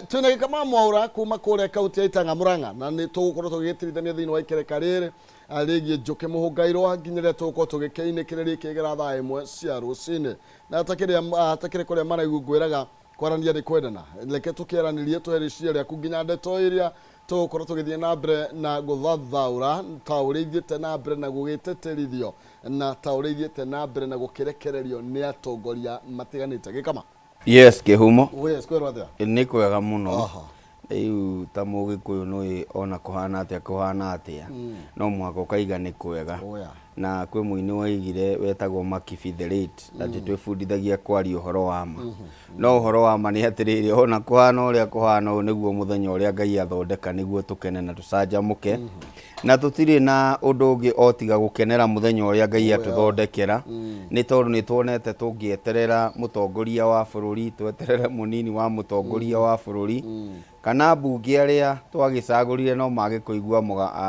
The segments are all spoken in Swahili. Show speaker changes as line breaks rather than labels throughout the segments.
Twina Gikama Mwaura kuma kuria kaunti ya Itanga Murang'a na ni tugukorwo tugitirithania thiini wa ikereka riri arigie njuke muhungairwo nginyaria tugukorwo tugikeine kireri kigera thaa imwe cia rucini na atakire kuria maraigu ngwiraga kwarania ni kwendana leke tukieranirie tuhericiria riaku nginya ndeto iria tugukorwo tugithie na mbere na guthathaura tauri ithiete na mbere na gugiteterithio na tauri ithiete na mbere na gukirekererio ni atongoria matiganite. Gikama
yes Kihumo
yes kwirwa atia
ni kwega muno iu ta mugikuyu no ona kuhana atia no mwako kaiga ni kwega na kwi muini waigire wetagwo Makifitherate ati twifundithagia kwari uhoro wa ma no uhoro wa ma ni atiriri ona kuhana uria kuhana niguo muthenya uria Ngai athondeka niguo tukene na tucanjamuke na tutiri na undu ungi otiga gukenera muthenya uria Ngai atuthondekera ni tondu ni tuonete tungieterera mutongoria wa bururi tweterere munini wa mutongoria wa bururi kana mbunge aria twagicagurire no mage kuigua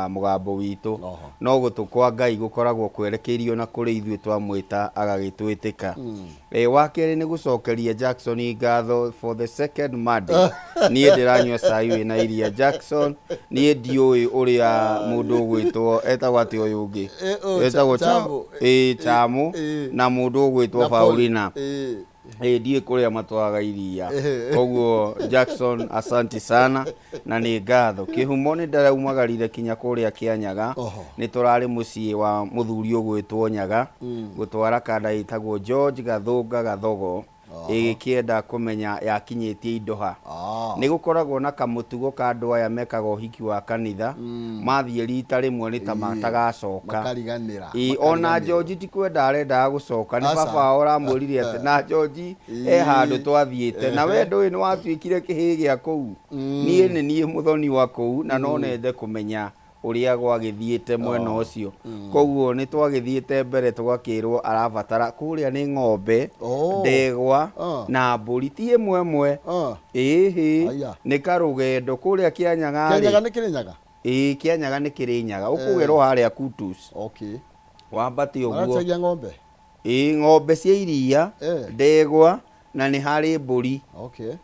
mugambo witu no gutukwa Ngai gukoragwo kwerekeirio na kuri ithuĩ twamwita agagitwitika wakeri ni gucokeria Jackson ngatho for the second Monday nie ndiranyua cai na iria Jackson nie ndioi uria mundu gwitwo etagwo ati uyu ungi etagwo Chamu na mundu gwitwo Paulina die kuria matwaga iria koguo Jackson asanti sana na ni ngatho Kihumo ni ndaraumagarire kinya kuria Kianyaga ni turari mucii wa muthuri ugwitwo Nyaga gutwara kada itagwo George Gathunga Gathogo ikienda kumenya yakinyitie indoha ni gukoragwo na kamutugo ka andu aya mekaga uhiki wa kanitha mathie rita rimwe ni ta matagacoka ona George tikwenda arenda gucoka ni baba oramurire ati na George handu twathiete na we ndui ni watwikire kihi gia kou nie muthoni wa kou na no nende kumenya uria gwagithiete mwena ucio koguo ni twagithiete mbere tugakirwo arabatara kuria ni ng'ombe ndegwa na mburi ti imwe ni karugendo kuria Kianyaga
ni Kirinyaga
Kianyaga ni Kirinyaga ukugerwo haria Kutus wambati uguo
marachagia ng'ombe
ng'ombe cia iria ndegwa na ni hari mburi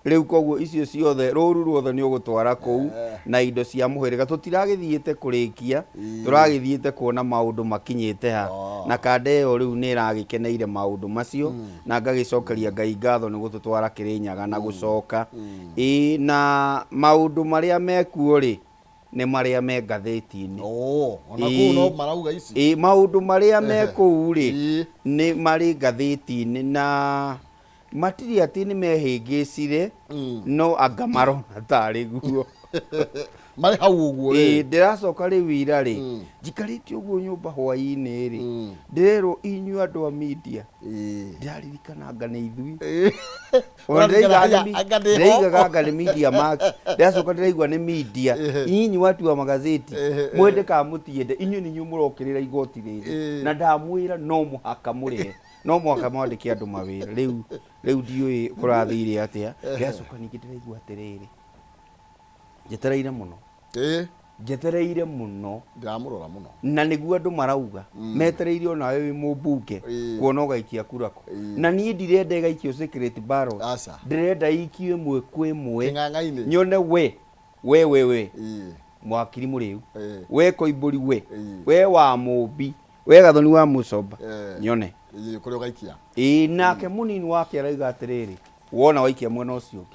riu koguo icio ciothe ruru ruothe ni ugutwara kou na indo cia muhiriga tutiragithiete kurikia turagithiete kuona maundu makinyite ha na kande yo riu ni iragikeneire maundu macio na ngagicokeria Ngai ngatho ni gututwara Kirinyaga na gucoka na maundu maria mekuo ri ni maria me ngatheti-ini
ona ku no marauga ici
maundu maria mekuo ri ni mari ngatheti-ini na matiri ati ni mehingicire no anga marona tari guo
mari hau uguo
ndiracoka ri wira ri njikarite uguo nyumba hwaini ri ndirero inyu andu a media ndaririkana anga ni ithui ndaigaga anga ni Media Max ndiracoka ndiraigua ni media inyu watu wa magazeti mwende ka mutiende inyu ni nyumurokirira igoti riri na ndamwira no muhaka murihe no mwaka mwandike andu mawira riu ndiui kurathire atia ndiracoka ningi ndiraigua atiriri njetereire muno njetereire muno
ndamurora muno
na niguo andu marauga metereire ona wewe mumbunge kuona ugaikia kurako na nie ndirenda igaikio secret ballot ndirenda ikio imwe kwa imwe nyone we mwakiri muriu we Koimburi we wa Mumbi we Gathoni wa Mucomba nyone
kuria ugaikia
nake munini wake araiga atiriri wona waikia mwena ucio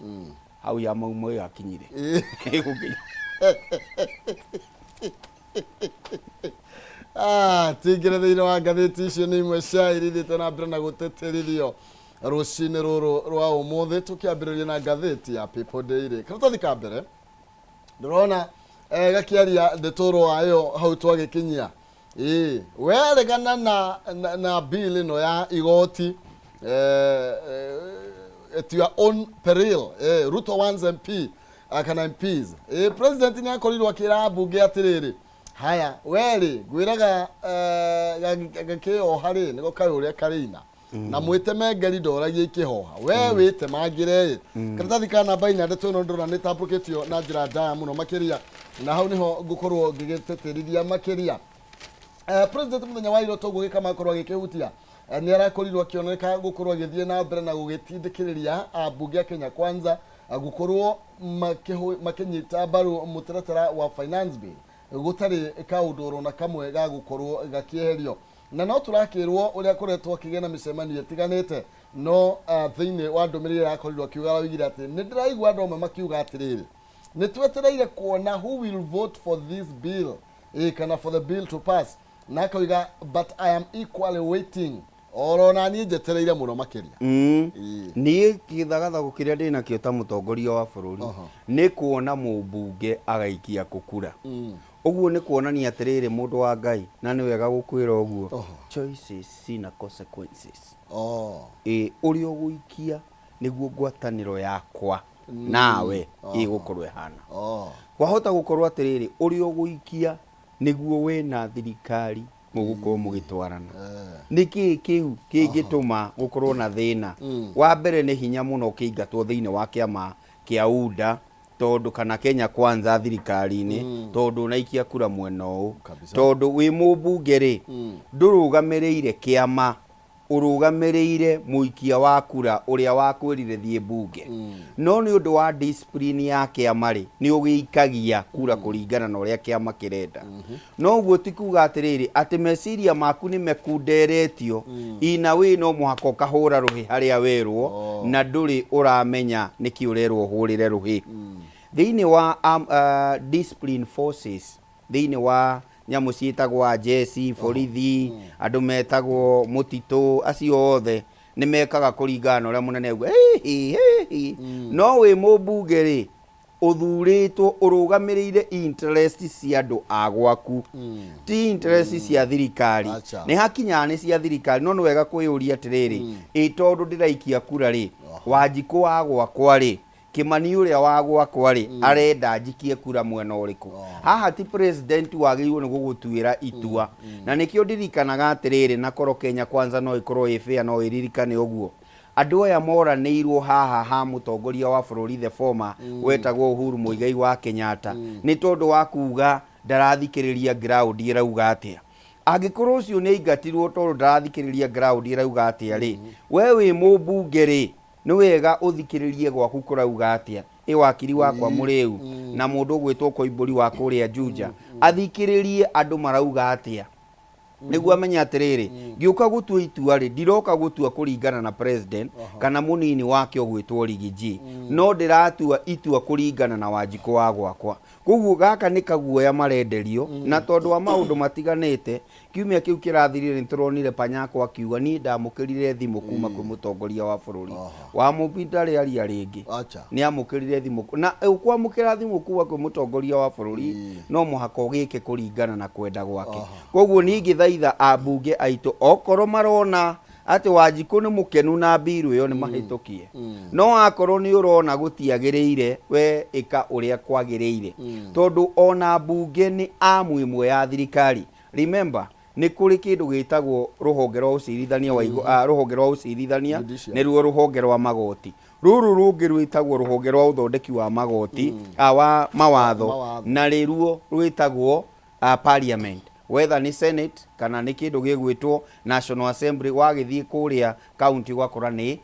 hau ya maumo yakinyire
tigire thiini wa ngatheti icio ni imwe ciairithite na mbere na guteterithio rucini ruru rwa umuthi tukiambiriria na ngatheti ya People Daily karatathi ka mbere ndurona gakiaria ndetoro ayo hau twagikinyia weregana na bill ino ya igoti at your own peril Ruto wants MP kana MPs president ni akorirwo akira bunge atiriri haya weri gwiraga gakio hari niko kai uria karina na mwiteme ngari ndoragie ikihoha we wite mangire karatathi kana baina ndeto no ndora ni tapuketio na njira ndaya muno makiria na hau niho ngukorwo ngigiteterithia makiria president muthenya wa iro toguo gikama akorwo agikihutia ni arakorirwo akioneka gukorwo agithie na mbere na gugitindikiriria bunge ya Kenya Kwanza gukorwo makinyita mbaru mutaratara wa finance bill gutari kaunduro na kamwe ga gukorwo gakieherio na no turakirwo uria koretwo kigena micemanio itiganite no thiini wa ndumirire yakorirwo kiuga wigira ati ni ndiraigua andu amwe makiuga atiriri ni twetereire kuona who will vote for this bill kana for the bill to pass na koiga but I am equally waiting orona ni njetereire muno makiria
ni kithagatha gukiria ndina kio ta mutongoria wa bururi ni kuona mubunge agaikia kukura uguo ni kuonania atiriri mundu wa Ngai na ni wega gukwira uguo choices sina consequences uri uguikia niguo ngwataniro yakwa nawe igukorwe hana kwahota gukorwa atiriri uri uguikia niguo wena thirikari mugukorwo mugitwarana niki kiu kingituma gukorwo na thina wa mbere ni hinya muno kiingatwo thiini wa kiama kia UDA tondu kana Kenya Kwanza thirikari-ini tondu naikia kura mwena u tondu wi mubunge ri ndurugamirire kiama urugamirire muikia wa kura uria wakwirire thie bunge no ni undu wa discipline ya kiama ri ni ugiikagia kura kuringana na uria kiama kirenda no uguo tikuga atiriri ati meciria maku ni mekunderetio ina wi no muhako kahura ruhi haria werwo na nduri uramenya niki urerwo hurire ruhi thiini wa discipline forces thiini wa nyamu ciitagwa jesi borithi andu metagwo mutito acio othe ni mekaga kuringana uria munene uguo no wi mubunge ri uthuritwo urugamirire interest cia andu agwaku ti interest cia thirikari ni hakinya ni cia thirikari no wega kwiyuria atiriri tondu ndiraikia kura ri Wanjiku agwakwa ri Kimani uria wagwakwa ri arenda njikie kura mwena uriku haha ti president wagirwo ni gugutuira itua na nikio ndirikanaga atiriri na koro Kenya Kwanza no ikorwo ifia no iririkane uguo andu aya moranirwo haha ha mutongoria wa bururi the former wetagwo Uhuru Muigai wa Kenyatta ni tondu wa kuga ndarathikiriria ground irauga atia angikorwo ucio ni ingatirwo tondu ndarathikiriria ground irauga atia ri we wi mubunge ri ni wega uthikiririe gwaku kurauga atia wakiri wakwa muriu na mundu gwitwo Koimburi wa kuria Juja athikiririe andu marauga atia niguo amenya atiriri ngiuka gutua itua ri ndiroka gutua kuringana na president kana munini wake ogwitwo Rigiji no ndiratua itua kuringana na Wanjiku wa gwakwa koguo gaka ni kaguoya marenderio na tondu wa maundu matiganite kiumia kiu kirathirire nituronire Panyako akiuga ni ndamukirire thimu kuma kwi mutongoria wa bururi wa mubinda ri aria ringi ni amukirire thimu na ukwamukira thimu kuma kwi mutongoria wa bururi no muhako gike kuringana na kwenda gwake koguo ni ngithaitha abunge aitu okoro marona ati Wanjiku ni mukenu na biru yo ni mahitukie no akorwo ni urona gutiagiriire we ika uria kwagiriire tondu ona bunge ni amwe ya thirikari remember ni kuri kindu gitagwo ruhonge rwa ucirithania wa ruhonge rwa ucirithania ni ruo ruhonge rwa magoti ruru rungi rwitagwo ruhonge rwa uthondeki wa magoti wa mawatho na riruo rwitagwo parliament whether ni Senate kana ni kindu gigwitwo National Assembly wagithie kuria county gwakora ni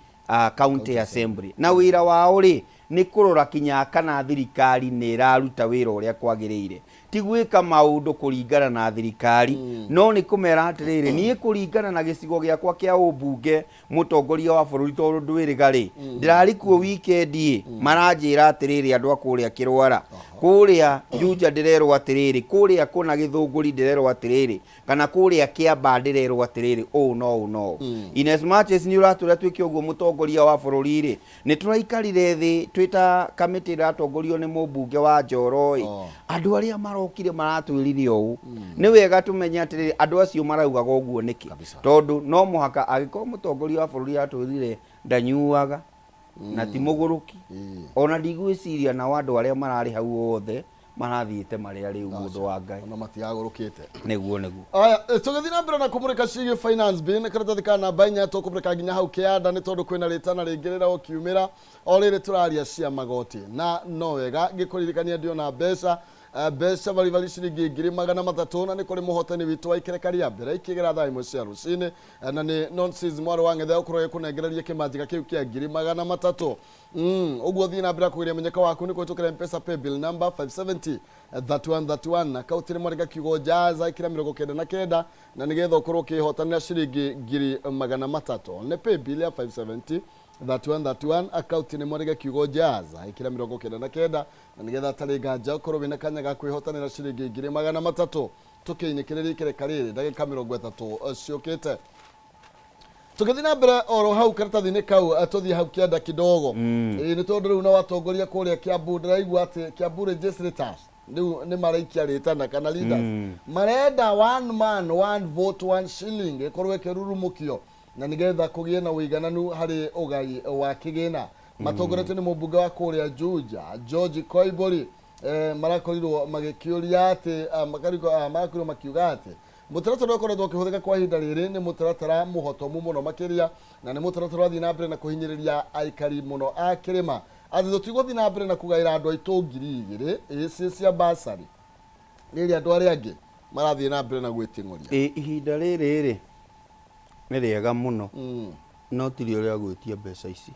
county assembly na wira wao ri ni kurora kinya kana thirikari ni iraruta wira uria kwagiriire ti gwika maundu kuringana na thirikari no ni kumera atiriri ni kuringana na gicigo giakwa kia ubunge mutongoria wa bururi tondu ndwirigari ndirarikuo weekend maranjira atiriri andu akuria kirwara kuria Juja ndirerwo atiriri kuria kuna githunguri ndirerwo atiriri kana kuria Kiamba ndirerwo atiriri no in as much as ni uratura twike uguo mutongoria wa bururi ri ni turaikarire thi twita committee ratongorio ni mubunge wa Njoroi andu aria marokire maratwiririe uu ni wega tumenya atiriri andu acio maraugaga uguo niki tondu no muhaka agiko mutongoria wa bururi atwirire ndanyuaga na ti muguruki ona ndigwiciria na wandu aria marari hau othe marathiite maria riu mundu wa Ngai
ona matiagurukite
niguo
aya tugithina mbere na kumurika cigi finance bill karatathi kana namba inya tukumurika nginya hau kianda ni tondu kwina ritana ringirira okiumira o riri turaria cia magoti na no wega ngikuririkania ndio na mbeca mbeca bari ciringi 300 na nĩ kũrĩ mũhotani witũ wa ikerekaria mbere ikĩgera thaa imwe cia rũcinĩ na nĩ nonsense mwaro wa ngethe ũkorwo gĩkũnengereria kĩmanjĩka kĩu kĩa 300 ũguo thiĩ na mbere kũgeria mũnyaka waku nĩ kũhĩtũkĩra M-Pesa paybill number 570 3131 na kautire mwarega kiugo jaza ikira 99 na nĩgetha ũkorwo ũkĩhotanĩra ciringi 300 nĩ paybill ya 570 3131 account ni mwarega kiugo jaza ikira 99 na nigetha tari ganja ukorwo wina kanya ga kwihotanira ciringi 300 tukiinyikireria ikereka riri ndagika 30 ciukite tukithina mbere oro hau karatathi-inĩ kau tuthie hau kianda kidogo ni tondu riu na watongoria kuria Kiambu ndiraigua ati Kiambu registrators riu ni maraikia ritana kana leaders marenda one man one vote one shilling ikorwo ikirurumukio na nigetha kugie na uigananu hari ugai wa kigina matongoretio ni mubunge wa kuria Juja George Koibori marakorirwo magikiuria ati marakorirwo makiuga ati mutaratara ukoretwo ukihuthika kwa ihinda riri ni mutaratara muhotomu muno makiria na ni mutaratara wathii na mbere na kuhinyiriria aikari muno a kirima ati tutigothii na mbere na kugaira andu aitu 2,000 isi cia basari riri andu aria angi marathii na mbere na gwitingoria
ihinda riri nĩ rĩega mũno no tiri ũrĩa gwĩtia mbeca ici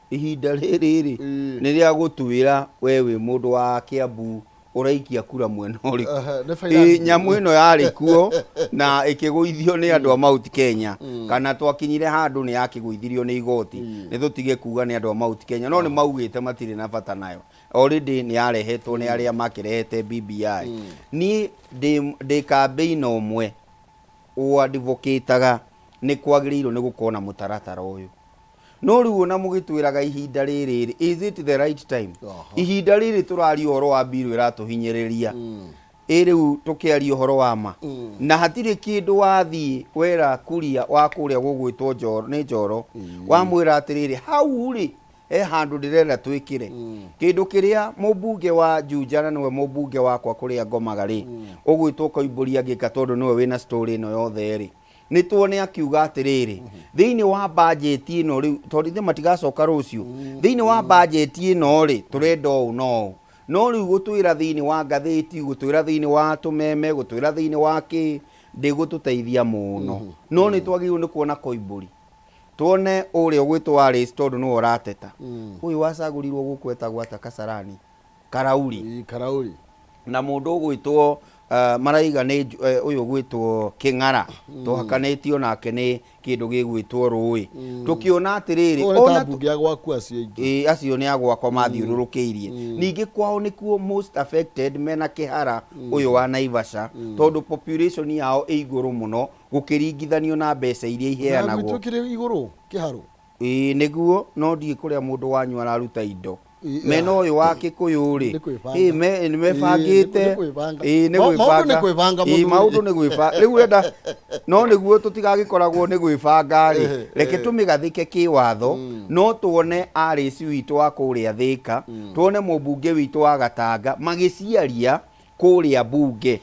ihinda rĩrĩ nĩ rĩa gũtuĩra we wĩ mũndũ wa Kiambu ũraikia kura mwena ũrĩkũ nyamũ ĩno yarĩ kuo na ĩkĩgũithio nĩ andũ a Mount Kenya kana twakinyire handũ nĩ yakĩgũithirio nĩ igoti nĩ tũtige kuga nĩ andũ a Mount Kenya no nĩ maugĩte matirĩ na bata nayo already nĩ yarehetwo nĩ arĩa makĩrehete BBI niĩ ndĩ campaign ũmwe advocateaga ni kwagĩrĩirwo nĩ gũkorwo na mũtaratara ũyũ no rĩu ona mũgĩtwĩraga ihinda rĩrĩ is it the right time ihinda rĩrĩ tũraria ũhoro wa bill ĩratũhinyĩrĩria rĩu tũkĩaria ũhoro wa ma na hatirĩ kĩndũ wathiĩ wera kuria wa kũrĩa gũgwĩtwo Njoro wamwĩra atĩrĩrĩ hau rĩ handũ ndĩrenda twĩkĩre kĩndũ kĩrĩa mũmbunge wa Juja na nĩwe mũmbunge wakwa kũrĩa ngomaga rĩ ũgwĩtwo Koibori agĩka tondũ nĩwe wĩna story ĩno yothe rĩ nĩ tuone akiuga atĩrĩrĩ thĩinĩ wa budget ĩno rĩu tondũ ithe matigacoka rũciũ thĩinĩ wa budget ĩno rĩ tũrenda ũũ no rĩu gũtwĩra thĩinĩ wa ngathĩti gũtwĩra thĩinĩ wa tũmeme gũtwĩra thĩinĩ wa kĩ ndĩgũtũteithia mũno no nĩ twagĩrĩirwo nĩ kuona Koibori tuone ũrĩa ũgwĩtwo Alice tondũ nĩwe ũrateta ũyũ wacagũrirwo gũkũ etagwo ata Kasarani Karauri na mũndũ ũgwĩtwo maraiga nĩ ũyũ ũgwĩtwo Kĩng'ara tũhakanĩtio nake nĩ kĩndũ gĩgwĩtwo Rũĩ tũkĩona atĩrĩrĩ
ona mbunge ya gwaku acio ingĩ
acio nĩ agwakwa mathiũrũrũkĩirie ningĩ kwao nĩkuo most affected mena Kĩhara ũyũ wa Naivasha tondũ population yao ĩ igũrũ mũno gũkĩringithanio na mbeca iria iheanagwo
na gwĩtũkĩre igũrũ Kĩharũ
nĩguo no ndiĩ kũrĩa mũndũ wanyu araruta indo mena ũyũ wa Kĩkũyũ rĩ nĩ mebangĩte maũndũ nĩ gwĩbanga rĩu enda no nĩguo tũtigagĩkoragwo nĩ gwĩbanga rĩ reke tũmĩgathĩke kĩwatho no tuone Alice witũ wa kũrĩa Thĩka tuone mũmbunge witũ wa Gatanga magĩciaria kũrĩa mbunge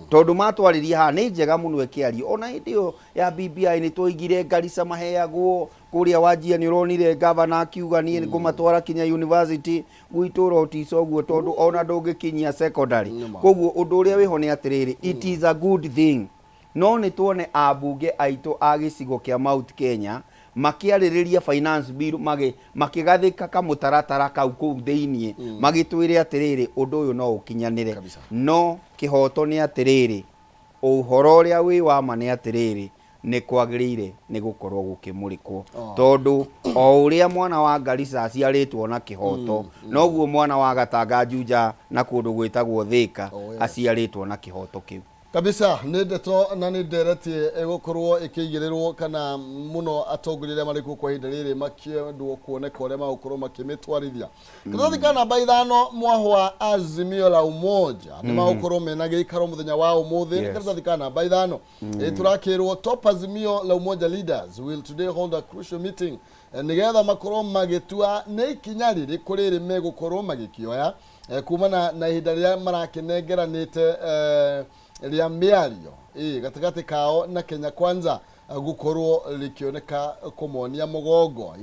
tondu matwarĩria haha nĩ njega mũno ĩkĩario ona hĩndĩ ĩyo ya BBI nĩ twaigire Garissa maheagwo kũrĩa Wajir nĩ ũronire gavana akiuga niĩ ngũmatwara kinya university gwitũ Rotiso ũguo tondũ ona ndũngĩkinyia secondary koguo ũndũ ũrĩa wĩho nĩ atĩrĩrĩ it is a good thing no nĩ tuone ambunge aitũ a gĩcigo kĩa Mount Kenya makiarĩrĩria finance bill makĩgathĩka kamũtaratara kau kũu thĩinĩ magĩtwĩre atĩrĩrĩ ũndũ ũyũ no ũkinyanĩre no kĩhoto nĩ atĩrĩrĩ ũhoro ũrĩa wĩ wa ma nĩ atĩrĩrĩ nĩ kwagĩrĩire nĩ gũkorwo gũkĩmũrĩkwo tondũ o ũrĩa mwana wa Garissa aciarĩtwo na kĩhoto noguo mwana wa Gatanga Juja na kũndũ gwĩtagwo Thĩka aciarĩtwo na kĩhoto kĩu
kabisa nĩ ndeto na nĩ nderetie ĩgũkorwo ĩkĩigĩrĩrwo kana mũno atongoria marĩ kwa ihinda rĩrĩ makĩendwo kuoneka ũrĩa magũkorwo makĩmĩtwarithia kĩrathi ka namba 5 mwahwa Azimio la Umoja nĩ magũkorwo mena gĩikaro mũthenya wa ũmũthĩ kĩrathi ka namba 5 turakĩrwo top Azimio la Umoja leaders will today hold a crucial meeting nĩgetha makorwo magĩtua nĩ ikinya rĩrĩ kũrĩ rĩ megũkorwo magĩkĩoya kumana na ihinda rĩrĩa marakĩnengeranĩte rĩa mĩario gatagatĩ kao na Kenya Kwanza gukorwo likioneka kumonia mugongo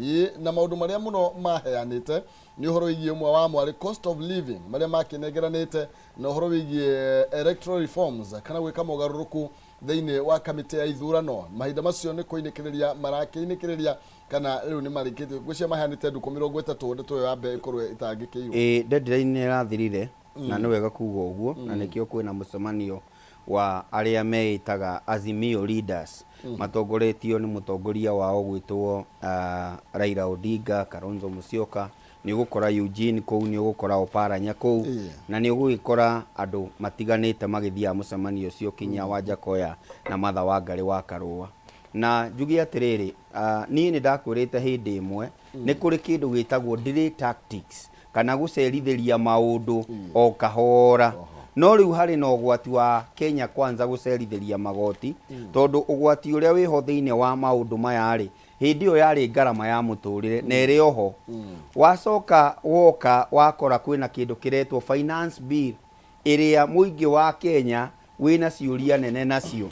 na maundu maria muno maheanite ni uhoro wigie umwe wa mwari cost of living maria makinegeranite na uhoro wigie electoral reforms kana gwika mogaruruku thiini wa kamiti ya ithurano mahinda macio ni kuinikiriria marakiinikiriria kana riu ni marikite gwicia maheanite nduku 30 ndeto ya mbe ikorwo itangikiirwo
deadline irathirire na ni wega kuga uguo na nikio kwina mucemanio wa aria meitaga Azimio leaders matongoretio ni mutongoria wao gwitwo Raila Odinga, Kalonzo Musyoka, ni ugukora Eugene kou, ni ugukora Oparanya kou, na ni ugukora andu matiganite magithia mucemanio cio kinya wa Jakoya na Martha Wangari wa Karua. Na njugi atiriri ni ndakwirite hindi imwe ni kuri kindu gitagwo delay tactics kana gucerithiria maundu o kahora. No riu hari na ugwati wa Kenya Kwanza gucerithiria magoti tondu ugwati uria wiho thiini wa maundu maya ri hindi yo yari ngarama ya muturire na iri oho wacoka woka wakora kwina kindu kiretwo finance bill iria muingi wa Kenya wina ciuria nene nacio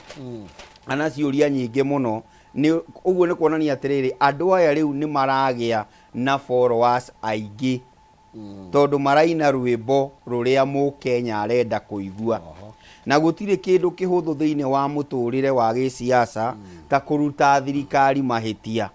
ana ciuria nyingi muno ni uguo ni kuonania atiriri andu aya riu ni maragia na followers aingi tondu maraina rwimbo ruria mu Kenya arenda kuigua na gutire kindu kihuthu thiini wa muturire wa gisiasa ta kuruta thirikari mahitia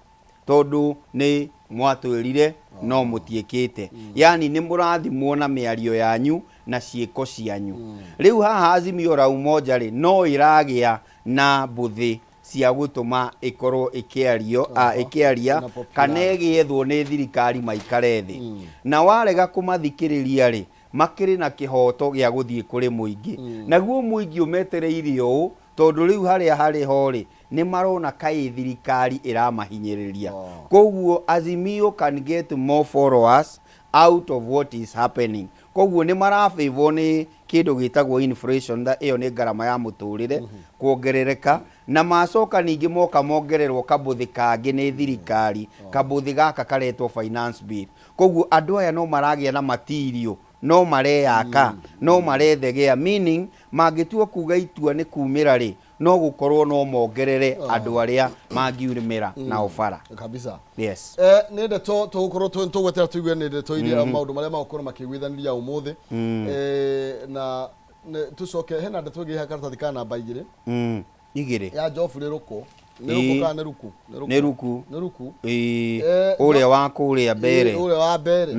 tondu ni mwatwirire no mutiekete yani ni murathimwo na miario yanyu na ciiko cianyu riu haha Azimio ra umoja ri no iragia na mbuthi cia gutuma ikorwo ikiaria kana giethwo ni thirikari maikare thi na warega kumathikiriria ri makiri na kihoto gia guthie kuri muingi naguo muingi umetereirie u tondu riu haria hari hori ni marona kai thirikari iramahinyiriria koguo Azimio can get more followers out of what is happening koguo ni marafavor ni kindu gitagwo inflation da iyo ni garama ya muturire kuongerereka na macoka ningi moka mongererwo kabuthi kangi ni thirikari kabuthi gaka karetwo finance bill koguo andu aya no maragia na material no mareyaka no marethegea meaning mangituo kuga itua ni kumira ri no gukorwo no mongerere andu aria mangiurimira na ofara
kabisa
yes
ni ndeto tugukorwo tugwetera tuigwe ni ndeto iria maundu maria magukorwo makigwithaniria umuthi na tucoke hena ndeto ngi hakaratathi kana namba igiri ya Geoffrey Ruku ni Ruku kana Ruku
ni Ruku
ni Ruku
uria wa kuria mbere
uria wa mbere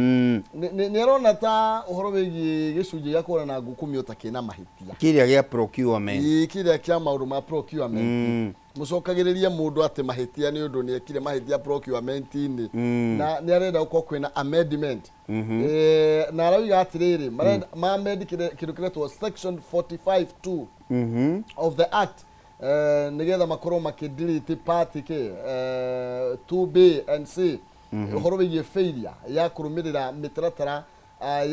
ni arona ta uhoro wigi gicunji gia kurana ngukumi utakina mahitia
kiria gia procurement
kiria kia maundu ma procurement mucokagiriria mundu ati mahitia ni undu ni ekire mahitia procurement ni na ni arenda uko kwina amendment na arauga atiriri ma amend kindu kiretwo section 45(2) of the act nigetha makorwo makidelete part ke 2B and C uhoro wigie failure ya kurumirira mitaratara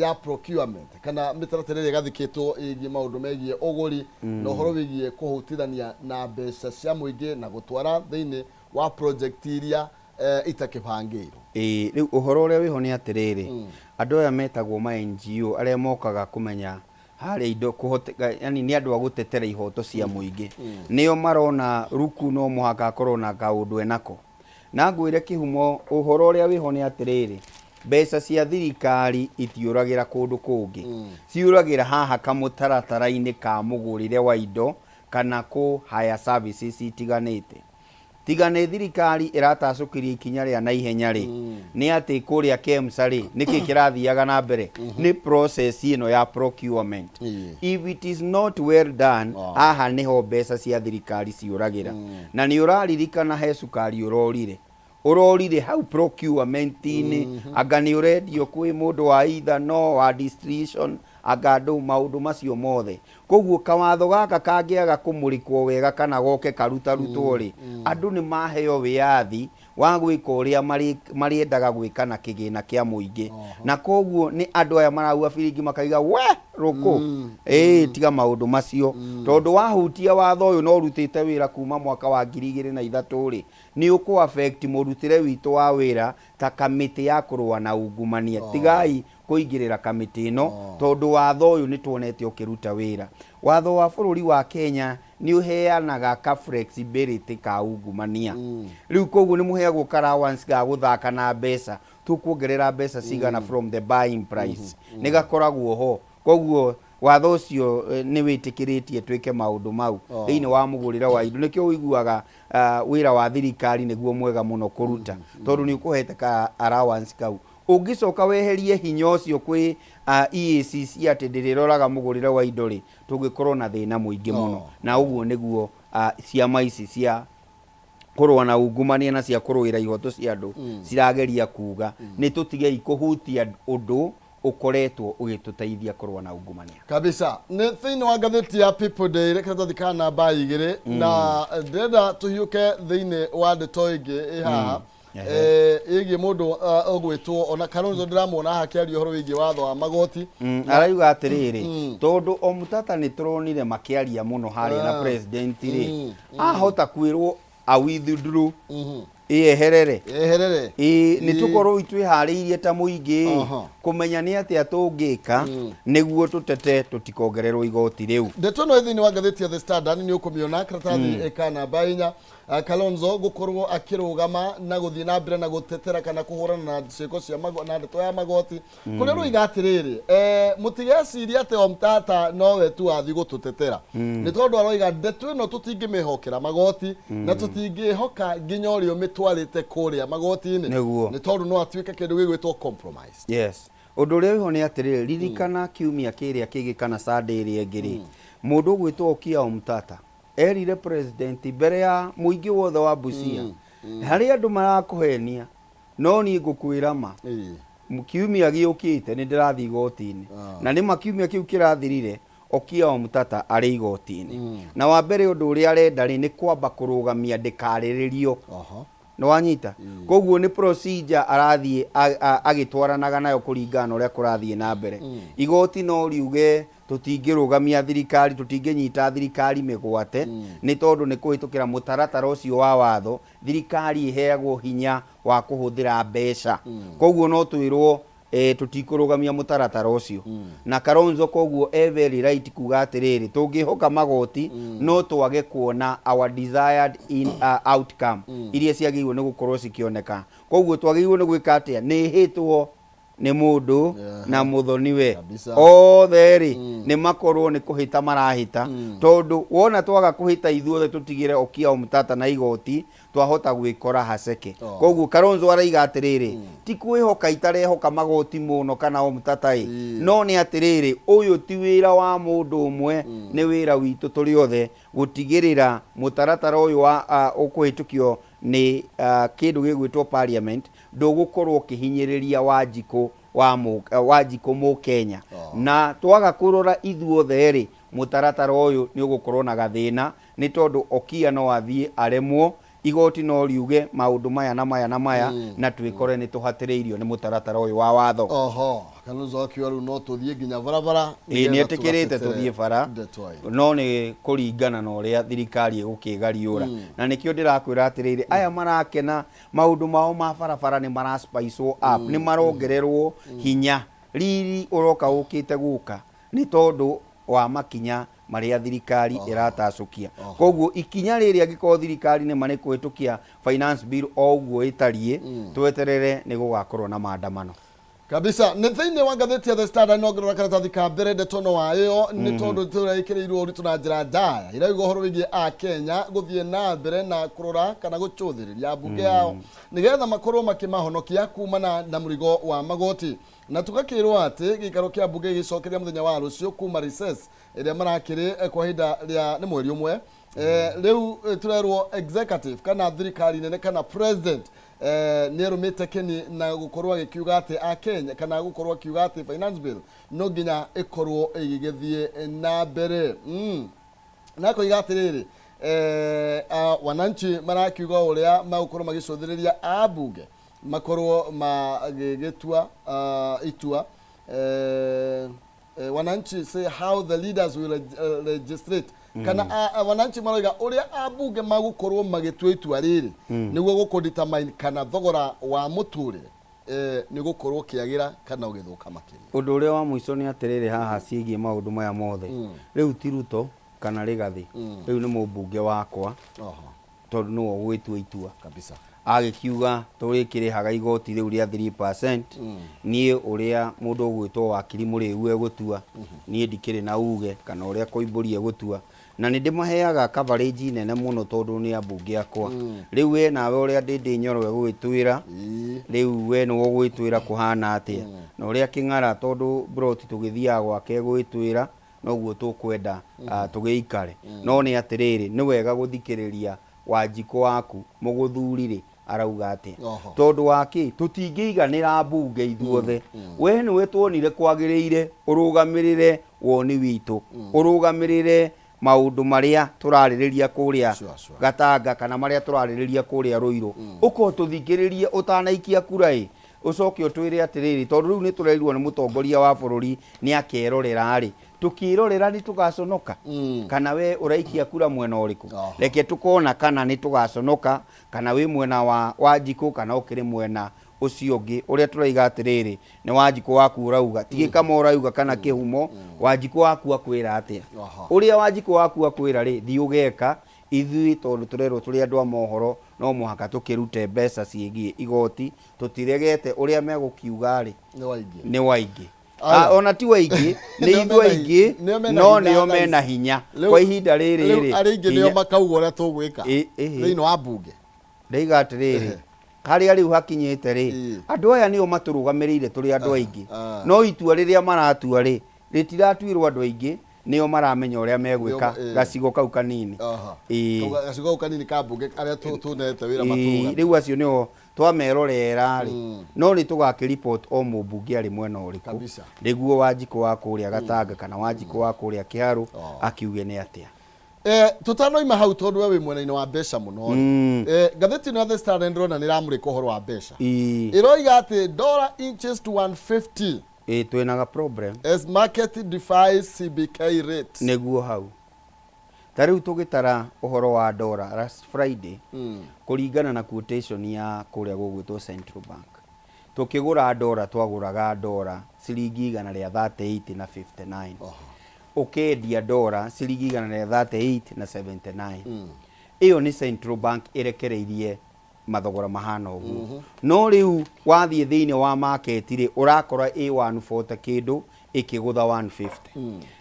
ya procurement kana mitaratara ĩrĩa gathikĩtwo ĩgiĩ maũndũ megiĩ ũgũri na ũhoro wĩgiĩ kũhutithania na mbeca cia mũingĩ na gũtwara thĩinĩ wa project iria itakĩbangĩirwo.
Rĩu ũhoro ũrĩa wĩho nĩ atĩrĩrĩ andũ aya metagwo ma NGO arĩa mokaga kũmenya harĩ indo yani ni andu agutetera ihoto cia muingi nio marona Ruku no muhaka akorwo na kaundu enako na ngwire kihumo uhoro uria wiho ni atiriri mbeca cia thirikari itiuragira kundu kungi ciuragira haha kamutaratara-ini ka mugurire wa indo kana ku higher services itiganite tigane thirikari iratacukiria ikinya ria na ihenya ri ni ati kuria KEMSA ri niki kirathiaga na mbere ni process ino ya procurement if it is not well done aha niho mbeca cia thirikari ciuragira na ni uraririkana he cukari urorire hau procurement-ini anga ni uredio kwi mundu wa either no wa distribution agando maundu macio mothe koguo kawatho gaka kangiaga kumurikwo wega kana goke karutarutwo ri andu ni maheo wiathi wa gwika uria mariendaga gwika na kigina kia muingi na koguo ni andu aya maraua biringi makaiga we Ruku tiga maundu macio tondu wahutia watho uyu no rutite wira kuma mwaka wa 2003 ri ni uku affect murutire witu wa wira ta kamiti ya kurua na ungumania tigai kuingirira kamiti ino tondu watho uyu ni tuonete ukiruta wira watho wa bururi wa Kenya ni uheanaga ka flexibility ka ungumania riu koguo ni muheagwo allowance ga guthaka na mbeca tukuongerera mbeca cigana from the buying price ni gakoragwo ho koguo watho ucio ni witikiritie twike maundu mau thiini wa mugurira wa indo nikio uiguaga wira wa thirikari niguo mwega muno kuruta tondu ni ukuhete ka allowance kau ungicoka weherie hinya ucio kwi EACC ati ndiriroraga mugurira wa indo ri tungikorwo na thina muingi muno na uguo niguo ciama ici cia kurwa na ungumania na cia kurwira ihoto cia andu cirageria kuga ni tutigei kuhutia undu ukoretwo ugituteithia kurwa na ungumania
kabisa ni thiini wa ngatheti ya People Day reke tuthikana namba igiri na ndenda tuhiuke thiini wa ndeto ingi haha igi mundu ogwitwo ona Kalonzo ndiramwona hakiaria horo wigi watho wa magoti
araiga atiriri tondu o mutata ni turonire makiaria muno hari na president ri ahota kwirwo a withdraw eherere ni tukorwo itwihariirie ta muingi kumenya ni atia tungika niguo tutete tutikogererwo igoti riu
ndeto no thiini wa ngatheti ya The Standard ni ukumiona karatathi ekana bainya Kalonzo gukorwo akirugama na guthii na mbere na gutetera kana kuhurana na ciiko cia na ndeto ya magoti kuria ruiga atiriri mutigeciria ati o mtata nowe tu athi gututetera ni tondu aroiga ndeto ino tutingimihokera magoti na tutingihoka nginya urio mitwarite kuria magoti-ini ni tondu no atuike kindu gigwitwo compromise.
Yes, undu uria wiho ni atiriri ririkana kiumia kiria kigikana Sunday ria ngiri mundu gwitwo Okiya Omtata erire president mbere ya muingi wothe wa Busia hari andu marakuhenia no ni ngukwira ma kiumia giukite ni ndirathi igoti-ini na ni makiumia kiu kirathirire Okiya Omtata ari igoti-ini na wa mbere undu uria arenda ri ni kwamba kurugamia ndikariririo no wanyita koguo ni procedure arathie agitwaranaga nayo kuringana uria kurathie na mbere igoti no riuge tutingirugamia thirikari tutinginyita thirikari migwate ni tondu ni kuhitukira mutaratara ucio wa watho thirikari iheagwo hinya wa kuhuthira mbeca koguo no twirwo tutikurugamia mutaratara ucio na Kalonzo koguo very right kuga atiriri tungihoka magoti no twage kuona our desired outcome iria ciagirwo ni gukorwo cikioneka koguo twagirwo ni gwika atia ni hitwo ni mundu na muthoniwe otheri ni makorwo ni kuhita marahita tondu wona twaga kuhita ithuothe tutigire Okiya Omtata na igoti twahota gwikora haceke koguo Kalonzo araiga atiriri ti kwihoka itarehoka magoti muno kana Omtata no ni atiriri uyu ti wira wa mundu umwe ni wira witu turi othe gutigirira mutaratara uyu wa ukuhitukio ni kindu gigwitwo parliament ndugukorwo kihinyiriria Wanjiku Wanjiku mu Kenya na twaga kurora ithuothe ri mutaratara uyu ni ugukorwo na gathina ni tondu Okiya no athie aremwo igoti no riuge maundu maya na maya na twikore ni tuhatiriirio ni mutaratara uyu wa watho
Kalonzo akiwa no tuthie nginya barabara
ni etikirite tuthie bara no ni kuringana na uria thirikari igukigariura na nikio ndirakwira atiriri aya marakena maundu mao ma barabara ni maraspice up ni marongererwo hinya riri uroka ukite guka ni tondu wa makinya maria thirikari iratacukia koguo ikinya riri angiko thirikari ni mane kuhitukia finance bill oguo itarie tweterere ni gugakorwo na maandamano
kabisa ni thiini wa ngatheti ya The Standard no ngirora karatathi ka mbere ndeto no wayo ni tondu turaikiriirwo uri tuna njira ndaya irauga horo wigie a Kenya guthie na mbere na kurora kana guchuthiriria bunge yao nigetha makorwo makimahonokia kumana na murigo wa magoti na tukakirwo ati gikaro kia bunge gicokeria muthenya wa rucio kuma recess iria marakiri kwa hinda ria ni mweri umwe riu turerwo executive kana thirikari nene kana president nerumite keni na gukorwa gikiuga ati a Kenya kana gukorwa kiuga ati finance bill no nginya ikorwo igigethie na mbere na ko igatiriri wananchi marakiuga uria magukorwo magicũthĩrĩria abunge makorwo magigitua itua wananchi say how the leaders will legislate kana wananchi maroiga uria abunge magukorwo magitua itua riri niguo gukondetermine kana thogora wa muturire ni gukorwo kiagira kana ugithuka makiri
undu uria wa muico ni atiriri haha ciigie maundu maya mothe riu ti Ruto kana Rigathi riu ni mubunge wakwa tondu no gwitua itua
kabisa
agikiuga turikirihaga igoti riu ria 3% nie uria mundu ugwitwo wakiri muriu egutua nie ndikiri na uge kana uria koimburi egutua na ni ndimaheaga coverage nene muno tondu ni ambunge akwa riu we nawe uria ndindi nyoro egwitwira riu we no ugwitwira kuhana atia na uria king'ara tondu broti tugithia gwake egwitwira noguo tukwenda tugiikare no ni atiriri ni wega guthikiriria Wanjiko waku muguthurire arauga atia tondu waki tutingiiganira mbunge ithuothe we ni wetwonire kwagiriire urugamirire woni witu urugamirire maundu maria turaririria kuria Gatanga kana maria turaririria kuria Ruiru uko tuthikiririe utanaikia kurai ucoke utwire atiriri tondu riu ni turerirwo ni mutongoria wa bururi ni akerorera ari tukirorera ni tugaconoka kana we uraikia kura mwena uriku reke tukona kana ni tugaconoka kana we mwena wa Wanjiko kana ukiri mwena ucio ungi uria turaiga atiriri ni Wanjiko waku urauga tige kama urauga kana kihumo Wanjiko waku akwira atia uria Wanjiko waku akwira ri thi ugeka ithui tondu turerwo turi andu a mohoro no muhaka tukirute mbeca ciegie igoti tutiregete uria megukiuga ri ni waingi ona ti waingi ni ithu aingi no nio mena hinya kwa ihinda riri
aringi nio makauga uria tugwika thiini wa mbunge
ndaiga atiriri haria riu hakinyite ri andu aya nio maturugamirire turi andu aingi no itua riria maratua ri ritiratuirwo andu aingi nio maramenya uria megwika gacigo kau kanini
gacigo kau kanini ka mbunge aria tunete wira maturuga
riu acio nio twamerorera ri no ni tugakireport o mubunge ari mwena uriku niguo Wanjiko wa kuria Gatanga kana Wanjiko wa kuria Kiharu akiuge ni atia
tutanoima hau tondu we mwena-ini wa mbeca muno gatheti no The Standard ndrona ni ramurika uhoro wa mbeca iroiga ati dollar inches to 150
twinaga problem
as market defies CBK rate
niguo hau tariu tugitara uhoro wa dollar last Friday kuringana na quotation ya kuria gugwitwo Central Bank tukigura dollar twaguraga dollar ciringi igana ria 38 na 59 ukendia dollar ciringi igana ria 38 na 79 iyo ni Central Bank irekereirie mathogora mahana uguo no riu wathie thiini wa market ri urakora A140 kindu ikigutha 150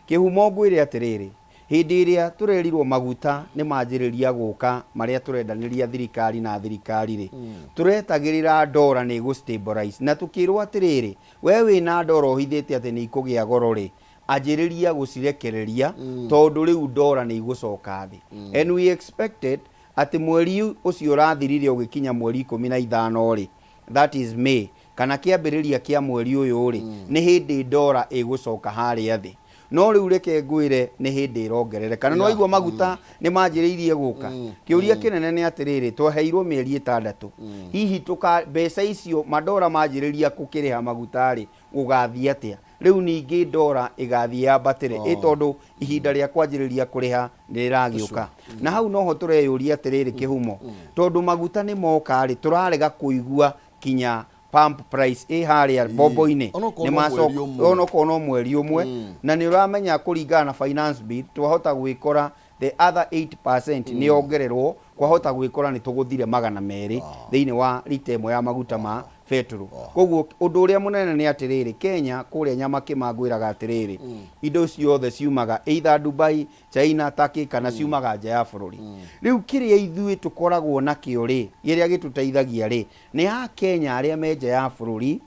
kihumo ngwire atiriri hindi iria turerirwo maguta ni manjiriria guka maria turendaniria thirikari na thirikari ri turetagirira dollar ni go stabilize na tukirwo atiriri we wina dollar uhithite ati ni ikugia goro ri anjiriria gucirekereria tondu riu dollar ni igucoka thi and we expected ati mweri ucio rathirire ugikinya mweri 15 ri that is May kana kiambiriria kia mweri uyu ri ni hindi dollar igucoka haria thi no riu reke ngwire ni hindi irongerereka no igwa maguta ni manjiriirie guka kiuria kinene ni atiriri tweheirwo mieri 6 hihi tuka mbeca icio madora manjiriria kukiriha maguta ri ugathia atia riu ningi dollar igathia yambatire tondu ihinda ria kwanjiriria kuriha niriragiuka na hau noho tureyuria atiriri kihumo tondu maguta ni moka ri turarega kuigua kinya pump price haria bobo-ini ni macoka ono kono mweri umwe na ni uramenya kuringana na finance bill twahota gwikora the other 8% ni ongererwo kwahota gwikora ni tuguthire 200 thiini wa lita imwe ya maguta ma petrol koguo undu uria munene ni atiriri Kenya kuria nyama kimangwiraga atiriri indo ciothe ciumaga either Dubai China Turkey kana ciumaga nja ya bururi riu kiria ithui tukoragwo na kio ri giria gituteithagia ri ni ha Kenya aria menja ya bururi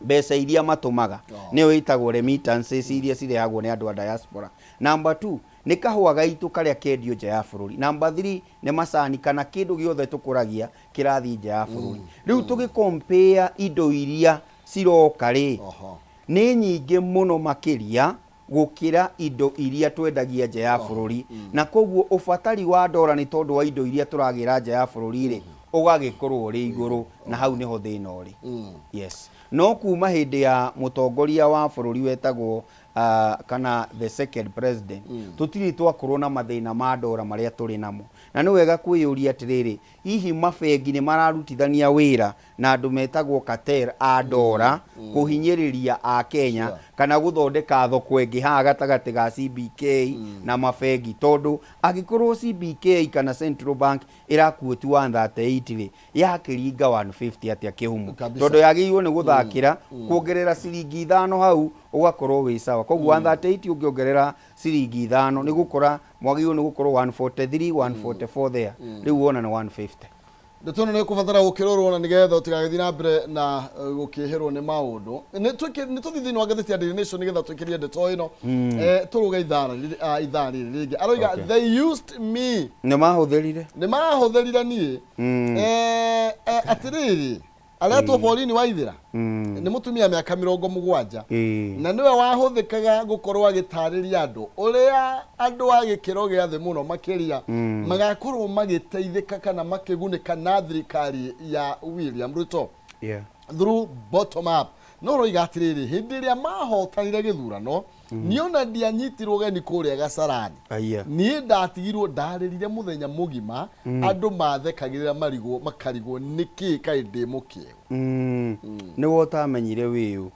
mbeca iria matumaga ni witagwo remittances iria cirehagwo ni andu a diaspora number 2 ni kahua gaitu karia kendio nja ya bururi number 3 ni macani kana kindu giothe tukuragia kirathi nja ya bururi riu tugicompare indo iria ciroka ri ni nyingi muno makiria gukira indo iria twendagia nja ya bururi na koguo ubatari wa dollar ni tondu wa indo iria turagira nja ya bururi ri ugagikorwo ri iguru na hau niho thina uri yes no kuma hindi ya mutongoria wa bururi wetagwo kana the second president tutiri twakorwo na mathina ma dollar maria turi namo na nĩ wega kwĩyũria atĩrĩrĩ, hihi mabengi nĩ mararutithania wĩra na andũ metagwo cartel a ndora kũhinyĩrĩria a Kenya kana gũthondeka thoko ĩngĩ haha gatagatĩ ga CBK na mabengi, tondũ angĩkorwo CBK kana Central Bank ĩrakuoti 138 rĩ, yakĩringa 150 atĩa kĩhumo, tondũ yagĩrĩirwo nĩ gũthakĩra kuongerera ciringi 5 hau ũgakorwo wĩ sawa. Koguo 138 ũngĩongerera ciringi 5 nĩ gũkora mwagĩrĩirwo nĩ gũkorwo 143 144 there, rĩu wona nĩ 150.
Ndetona nĩ kũbatara gũkĩrorwo na nĩgetha ũtigagĩthiĩ na mbere na gũkĩhĩrwo nĩ maũndũ. Nĩ tũthiĩ thĩinĩ wa ngathĩti ya Daily Nation nĩgetha twĩkĩrie ndeto ĩno tũrũga ithaa rĩrĩ rĩngĩ. Aroiga they used me. Nĩ mahũthĩrire niĩ atĩrĩrĩ, aretwo Pauline Waithĩra nĩ mũtumia mĩaka 70 na nĩwe wahũthĩkaga gũkorwo agĩtarĩria andũ ũrĩa andũ a gĩkĩro gĩa thĩ mũno makĩria magakorwo magĩteithĩka kana makĩgunĩka na thirikari ya William Ruto through bottom up. No roiga atĩrĩrĩ, hĩndĩ ĩrĩa mahotanire gĩthurano niona ndianyitirwo geni kũrĩa Gasarani, niĩ ndatigirwo ndarĩrire mũthenya mũgima andũ mathekagĩrĩra makarigwo nĩkĩ kaĩ ndĩ mũkĩegu.
Nĩwe ũtamenyire wĩũ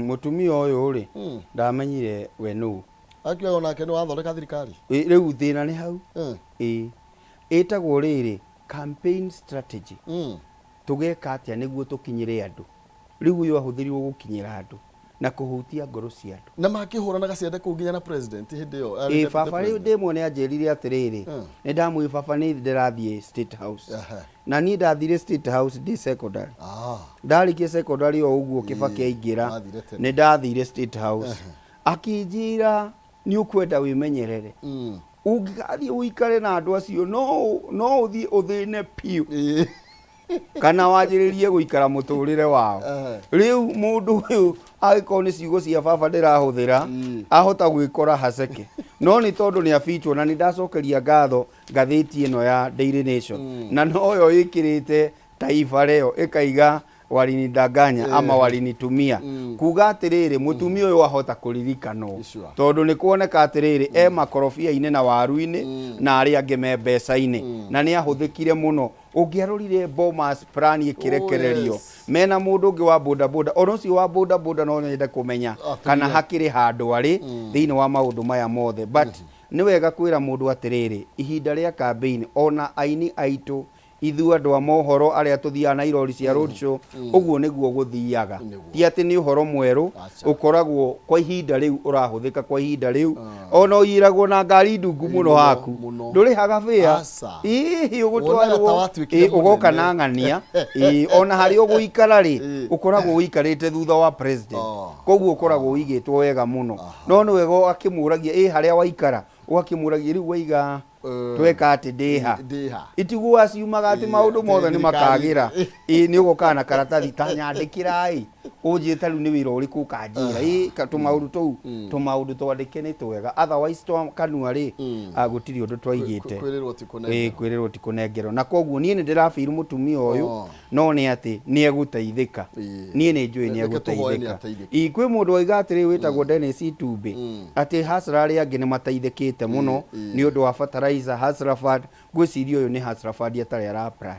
mũtumia ũyũ rĩ, ndamenyire we nũ
akiuga nake nĩ wathondeka thirikari.
Rĩu thĩna nĩ hau ĩtagwo rĩrĩ campaign strategy. Tũgeka atĩa nĩguo tũkinyĩre andũ? Rĩu ũyũ ahũthĩrirwo gũkinyĩra andũ na kũhutia ngoro cia andũ
na makĩhũrana gaciande kũu nginya na president hĩndĩ ĩyo.
Baba rĩu ndĩmwe nĩ anjĩrire atĩrĩrĩ, nĩ ndamwĩ baba nĩ ndĩrathiĩ State House na niĩ ndathire State House ndĩ secondary. Ndarĩkia secondary o ũguo Kibaki aingĩra nĩ ndathire State House akĩnjĩra nĩ ũkwenda wĩmenyerere, ũngĩgathiĩ ũikare na andũ acio no ũthiĩ ũthĩne piũ kana wanjĩrĩrie gũikara mũtũrĩre wao. Rĩu mũndũ ũyũ agĩkorwo nĩ ciugo cia baba ndĩrahũthĩra ahota gwĩkora haceke, no nĩ tondũ nĩ abichwo na nĩ ndacokeria ngatho ngathĩti ĩno ya Daily Nation na noyo ĩkĩrĩte Taifa Leo ĩkaiga walinidanganya ama walinitumia kuga atĩrĩrĩ, mũtumia ũyũ ahota kũririkanwo tondũ nĩ kuoneka atĩrĩrĩ makorobia-inĩ na waru-inĩ na arĩa angĩ me mbeca-inĩ na nĩ ahũthĩkire mũno. Ũngĩarorire Bomas plan ĩkĩrekererio mena mũndũ ũngĩ wa bodaboda, ona ũcio wa bodaboda no nyende kũmenya kana hakĩrĩ handũ arĩ thĩinĩ wa maũndũ maya mothe. But nĩ wega kwĩra mũndũ atĩrĩrĩ, ihinda rĩa campaign ona aini aitũ ithu andũ a mohoro arĩa tũthiaga na irori cia road show ũguo nĩguo gũthiaga, ti atĩ nĩ ũhoro mwerũ ũkoragwo kwa ihinda rĩu ũrahũthĩka kwa ihinda rĩu. Ona ũiragwo na ngari ndungu mũno haku ndũrĩhaga fare, hihi ũgũtwarwo ũgoka na ng'ania ona harĩ ũgũikara rĩ ũkoragwo ũikarĩte thutha wa president, koguo ũkoragwo ũigĩtwo wega mũno. No nĩ wega akĩmũragia harĩa waikara ũgakĩmũragia rĩu waiga tweka atĩ ndĩha itiguo ciumaga atĩ maũndũ mothe nĩ makagĩra nĩ ũgoka na karatathi ta nyandĩkĩra ũnjĩte rĩu nĩ wĩra ũrĩkũ ũkanjĩra tũmaũndũ twandĩke nĩ twega, otherwise twakanua rĩ gũtirĩ ũndũ twaigĩte kwĩrĩrwo ti kũnengerwo. Na koguo niĩ nĩ ndĩrabĩru mũtumia ũyũ no nĩ atĩ nĩ egũteithĩka, niĩ nĩ njũĩ nĩ egũteithĩka. Kwĩ mũndũ waiga atĩrĩ wĩtagwo Dennis Itumbi atĩ Hustler arĩa angĩ nĩ mateithĩkĩte mũno nĩ ũndũ wa fertilizer Hustler Fund. Gwĩciria ũyũ nĩ Hustler Fund atarĩ ara apply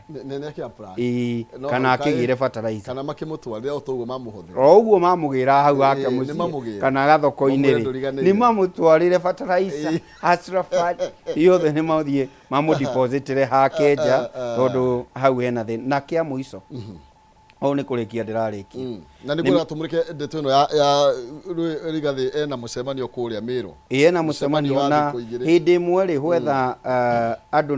kana akĩgĩre fertilizer
kana makĩmũtwarĩra o toguo mamũhũthĩra
o ũguo mamũgĩra hau ake mũciĩ kana gathoko-inĩ rĩ nĩ mamũtwarĩre fertilizer Hustler Fund yothe nĩ mathiĩ mamũdepositĩre hake nja tondũ hau hena thĩna. Na kĩa mũico o nĩ kũrĩkia ndĩrarĩkia
na nĩ kwenda tũmũrĩke ndeto ĩno ya Rigathĩ ena mũcemanio kũrĩa Mĩrũ.
Ena mũcemanio na hĩndĩ ĩmwe rĩ hwetha andũ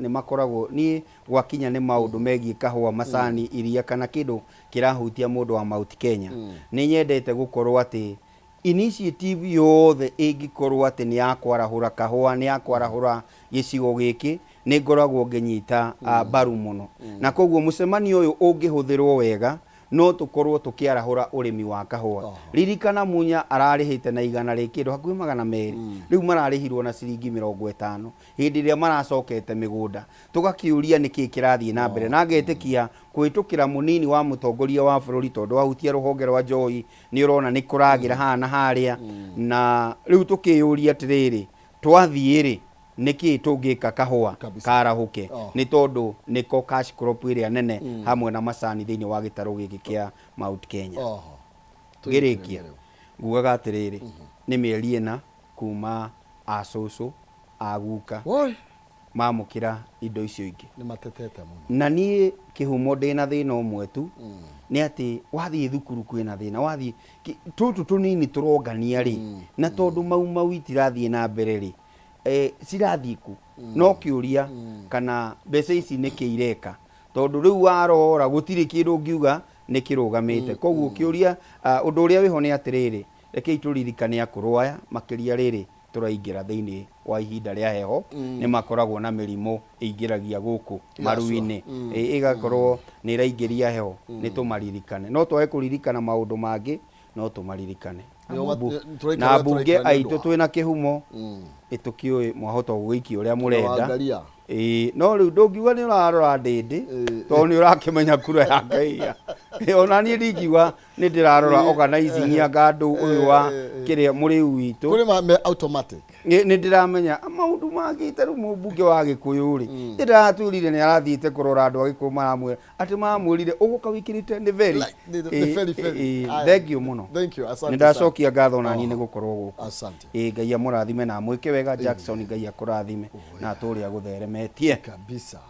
nĩ makoragwo niĩ gwakinya nĩ maũndũ megiĩ kahũa, macani, iria kana kĩndũ kĩrahutia mũndũ wa Mount Kenya. Nĩ nyendete gũkorwo atĩ initiative yothe ĩngĩkorwo atĩ nĩ ya kwarahũra kahũa, nĩ ya kwarahũra gĩcigo gĩkĩ nĩ ngoragwo ngĩnyita mbaru mũno. Na koguo mũcemanio ũyũ ũngĩhũthĩrwo wega no tũkorwo tũkĩarahũra ũrĩmi wa kahũa. Ririkana Munya ararĩhĩte na igana rĩa kĩndũ hakuhĩ 200, rĩu mararĩhirwo na ciringi 50 hĩndĩ ĩrĩa maracokete mĩgũnda. Tũgakĩũria nĩkĩ kĩrathiĩ na mbere, na ngetĩkia kũhĩtũkĩra mũnini wa mũtongoria wa bũrũri tondũ wahutia rũhonge rwa njohi nĩ ũrona nĩ kũragira haha na harĩa. Na rĩu tũkĩyũria atĩrĩrĩ, twathiĩ rĩ niki tungika kahua karahuke ni tondu niko cash crop iria nene hamwe na macani thiini wa gitaro giki kia Mount Kenya. Ngirikia ngugaga atiriri ni mieri ena kuma acucu aguka mamukira indo icio ingi
ni matetete muno
na nie kihumo ndina thina umwe tu ni ati wathie thukuru kwina thina wathie tutu tunini turongania ri na tondu mau itirathie na mbere ri cirathiku no kiuria kana mbeca ici ni kiireka tondu riu warora gutiri kindu ngiuga ni kirugamite koguo kiuria undu uria wiho ni atiriri reke ituririkane akuru aya makiria riri turaingira thiini wa ihinda ria heho ni makoragwo na mirimo ingiragia guku maruini igakorwo ni raingiria heho ni tumaririkane no twae kuririkana maundu mangi no tumaririkane na bunge aitu twina kihumo itukioi mwahota guikia uria murenda no riu ndungiuga ni urarora ndindi to ni urakimenya kura ya Ngai ona ni ndigiwa ni ndirarora organizing ya gandu uyu wa kiria muriu witu
kuri ma automatic
ni ndiramenya maundu magite ru mubunge wa Gikuyu ri ndiraturire ni arathiite kurora andu agikuyu maramwira ati mamwirire uguka wikirite ni very thank you muno ni ndacokia ngatho na ni gukorwo guku Ngai amurathime na mwike wega Jackson Ngai akurathime na aturia gutheremetie
kabisa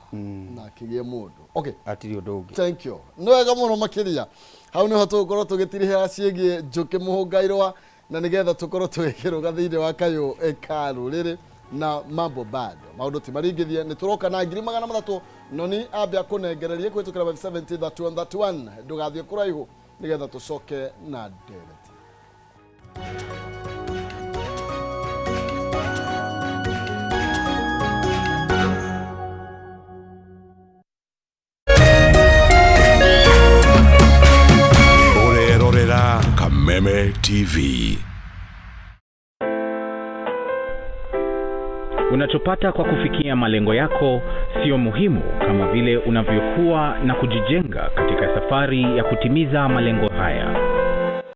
na kigie mundu okay
atiri undu ungi
thank you no wega muno makiria hau ni hoto gukoro tugitirihira ciegi Njuki Muhungairwa na nigetha tukorwo tugikiruga thiini wa kayo ekaru riri na mambo bado maundu ti maringithie ni turoka na 300 no ni ambia kunengererie kwitukira 7031 ndugathie kuraihu nigetha tucoke na dereti.
Kameme TV.
Unachopata kwa kufikia malengo yako sio muhimu kama vile unavyokuwa na kujijenga katika safari ya kutimiza malengo haya.